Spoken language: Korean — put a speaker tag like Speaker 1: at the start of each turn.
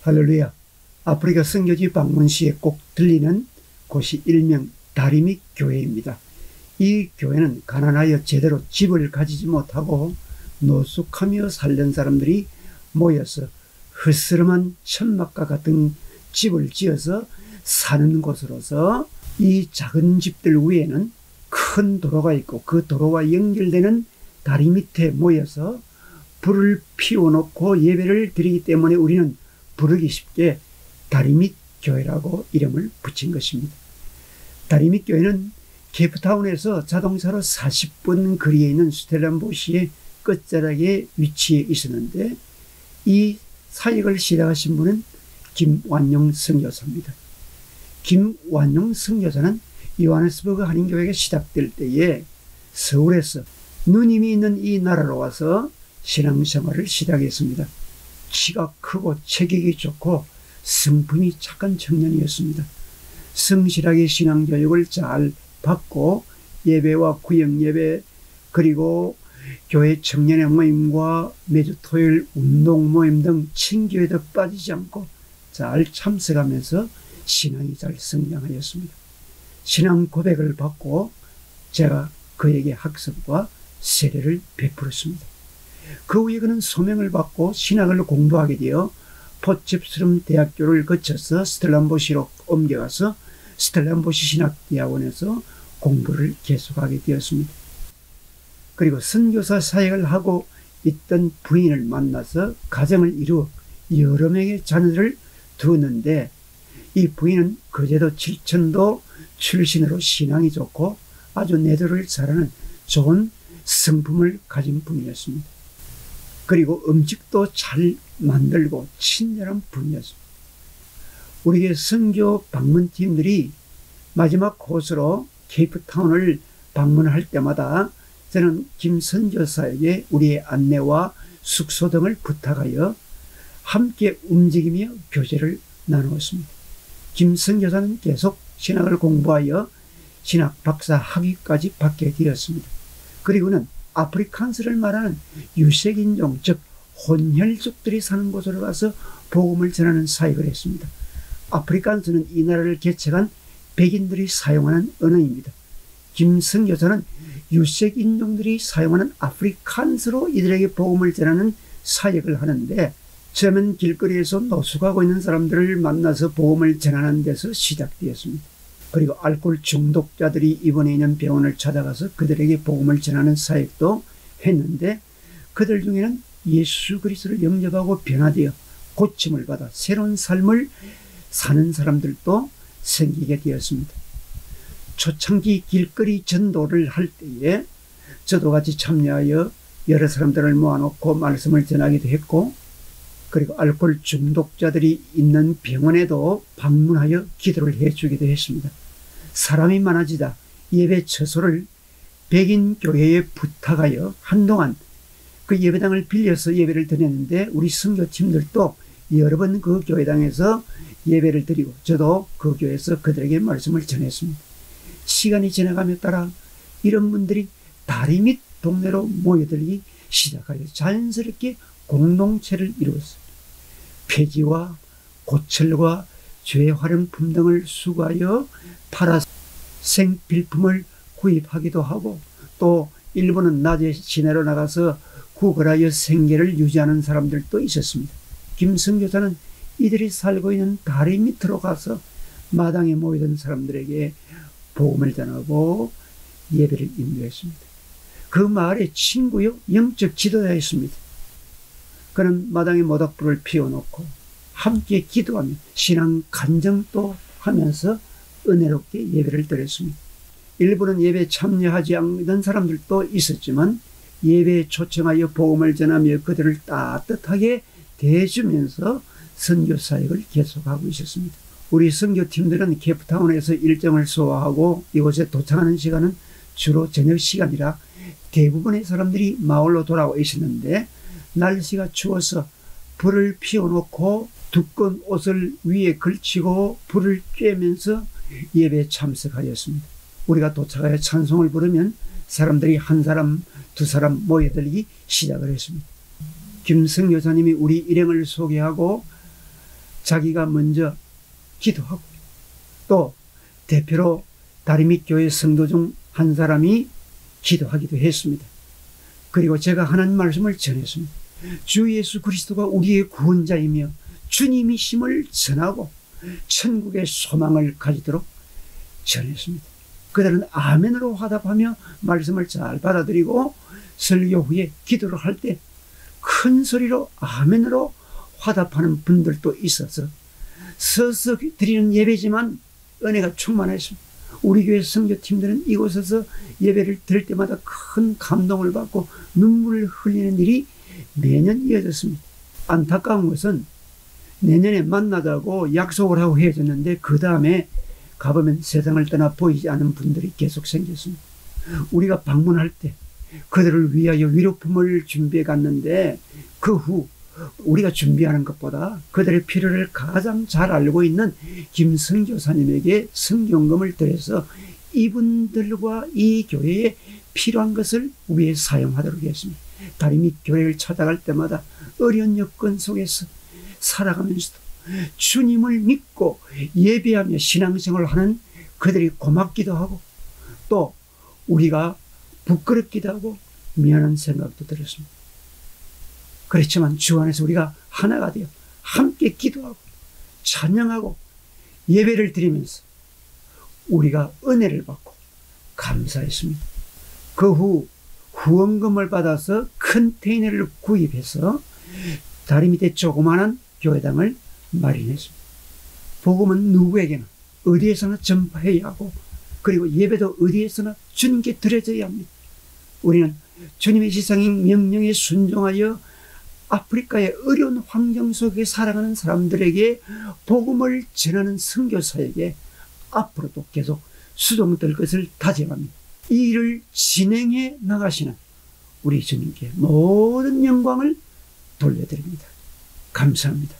Speaker 1: 할렐루야. 아프리카 선교지 방문 시에 꼭 들리는 곳이 일명 다리밑 교회입니다. 이 교회는 가난하여 제대로 집을 가지지 못하고 노숙하며 살던 사람들이 모여서 흐스름한 천막과 같은 집을 지어서 사는 곳으로서, 이 작은 집들 위에는 큰 도로가 있고 그 도로와 연결되는 다리 밑에 모여서 불을 피워놓고 예배를 드리기 때문에 우리는 부르기 쉽게 다리밑 교회라고 이름을 붙인 것입니다. 다리밑 교회는 케이프타운에서 자동차로 40분 거리에 있는 스텔란보시의 끝자락에 위치해 있었는데, 이 사역을 시작하신 분은 김완용 선교사입니다. 김완용 선교사는 요하네스버그 한인교회가 시작될 때에 서울에서 누님이 있는 이 나라로 와서 신앙생활을 시작했습니다. 키가 크고 체격이 좋고 성품이 착한 청년이었습니다. 성실하게 신앙교육을 잘 받고 예배와 구역예배, 그리고 교회 청년의 모임과 매주 토요일 운동 모임 등 친교회도 빠지지 않고 잘 참석하면서 신앙이 잘 성장하였습니다. 신앙 고백을 받고 제가 그에게 학습과 세례를 베풀었습니다. 그 후에 그는 소명을 받고 신학을 공부하게 되어 포츠프스름 대학교를 거쳐서 스텔란보시로 옮겨가서 스텔란보시 신학대학원에서 공부를 계속하게 되었습니다. 그리고 선교사 사역을 하고 있던 부인을 만나서 가정을 이루어 여러 명의 자녀를 두었는데, 이 부인은 거제도 칠천도 출신으로 신앙이 좋고 아주 내도를 잘하는 좋은 성품을 가진 분이었습니다. 그리고 음식도 잘 만들고 친절한 분이었습니다. 우리의 선교 방문팀들이 마지막 코스로 케이프타운을 방문할 때마다 저는 김 선교사에게 우리의 안내와 숙소 등을 부탁하여 함께 움직이며 교제를 나누었습니다. 김 선교사는 계속 신학을 공부하여 신학 박사 학위까지 받게 되었습니다. 그리고는 아프리칸스를 말하는 유색인종, 즉 혼혈족들이 사는 곳으로 가서 복음을 전하는 사역을 했습니다. 아프리칸스는 이 나라를 개척한 백인들이 사용하는 언어입니다. 김 선교사는 유색인종들이 사용하는 아프리칸스로 이들에게 복음을 전하는 사역을 하는데, 처음엔 길거리에서 노숙하고 있는 사람들을 만나서 복음을 전하는 데서 시작되었습니다. 그리고 알코올 중독자들이 입원해 있는 병원을 찾아가서 그들에게 복음을 전하는 사역도 했는데, 그들 중에는 예수 그리스도를 영접하고 변화되어 고침을 받아 새로운 삶을 사는 사람들도 생기게 되었습니다. 초창기 길거리 전도를 할 때에 저도 같이 참여하여 여러 사람들을 모아놓고 말씀을 전하기도 했고, 그리고 알코올 중독자들이 있는 병원에도 방문하여 기도를 해주기도 했습니다. 사람이 많아지다 예배 처소를 백인 교회에 부탁하여 한동안 그 예배당을 빌려서 예배를 드렸는데, 우리 선교팀들도 여러 번 그 교회당에서 예배를 드리고 저도 그 교회에서 그들에게 말씀을 전했습니다. 시간이 지나감에 따라 이런 분들이 다리밑 동네로 모여들기 시작하여 자연스럽게 공동체를 이루었습니다. 폐지와 고철과 재활용품 등을 수거하여 팔아 생필품을 구입하기도 하고, 또 일부는 낮에 시내로 나가서 구걸하여 생계를 유지하는 사람들도 있었습니다. 김 선교사는 이들이 살고 있는 다리 밑으로 가서 마당에 모이던 사람들에게 복음을 전하고 예배를 인도했습니다. 그 마을의 친구요 영적 지도자였습니다. 그는 마당에 모닥불을 피워놓고 함께 기도하며 신앙 간증도 하면서 은혜롭게 예배를 드렸습니다. 일부는 예배에 참여하지 않는 사람들도 있었지만 예배에 초청하여 복음을 전하며 그들을 따뜻하게 대해주면서 선교 사역을 계속하고 있었습니다. 우리 선교팀들은 케이프타운에서 일정을 소화하고 이곳에 도착하는 시간은 주로 저녁 시간이라 대부분의 사람들이 마을로 돌아와 있었는데, 날씨가 추워서 불을 피워놓고 두꺼운 옷을 위에 걸치고 불을 쬐면서 예배에 참석하였습니다. 우리가 도착하여 찬송을 부르면 사람들이 한 사람 두 사람 모여들기 시작을 했습니다. 김 선교사님이 우리 일행을 소개하고 자기가 먼저 기도하고 또 대표로 다리밑교회 성도 중 한 사람이 기도하기도 했습니다. 그리고 제가 하나님 말씀을 전했습니다. 주 예수 그리스도가 우리의 구원자이며 주님이심을 전하고 천국의 소망을 가지도록 전했습니다. 그들은 아멘으로 화답하며 말씀을 잘 받아들이고 설교 후에 기도를 할 때 큰 소리로 아멘으로 화답하는 분들도 있어서 서서 드리는 예배지만 은혜가 충만했습니다. 우리 교회 선교팀들은 이곳에서 예배를 드릴 때마다 큰 감동을 받고 눈물을 흘리는 일이 매년 이어졌습니다. 안타까운 것은 내년에 만나자고 약속을 하고 헤어졌는데 그 다음에 가보면 세상을 떠나 보이지 않은 분들이 계속 생겼습니다. 우리가 방문할 때 그들을 위하여 위로품을 준비해 갔는데 그 후 우리가 준비하는 것보다 그들의 필요를 가장 잘 알고 있는 김성교사님에게 성경금을 드려서 이분들과 이 교회에 필요한 것을 위해 사용하도록 했습니다. 다리밑 교회를 찾아갈 때마다 어려운 여건 속에서 살아가면서도 주님을 믿고 예배하며 신앙생활을 하는 그들이 고맙기도 하고 또 우리가 부끄럽기도 하고 미안한 생각도 들었습니다. 그렇지만 주 안에서 우리가 하나가 되어 함께 기도하고 찬양하고 예배를 드리면서 우리가 은혜를 받고 감사했습니다. 그 후 후원금을 받아서 컨테이너를 구입해서 다리 밑에 조그마한 교회당을 마련했습니다. 복음은 누구에게나 어디에서나 전파해야 하고 그리고 예배도 어디에서나 주님께 드려져야 합니다. 우리는 주님의 지상행 명령에 순종하여 아프리카의 어려운 환경 속에 살아가는 사람들에게 복음을 전하는 선교사에게 앞으로도 계속 수종될 것을 다짐합니다. 이 일을 진행해 나가시는 우리 주님께 모든 영광을 돌려드립니다. 감사합니다.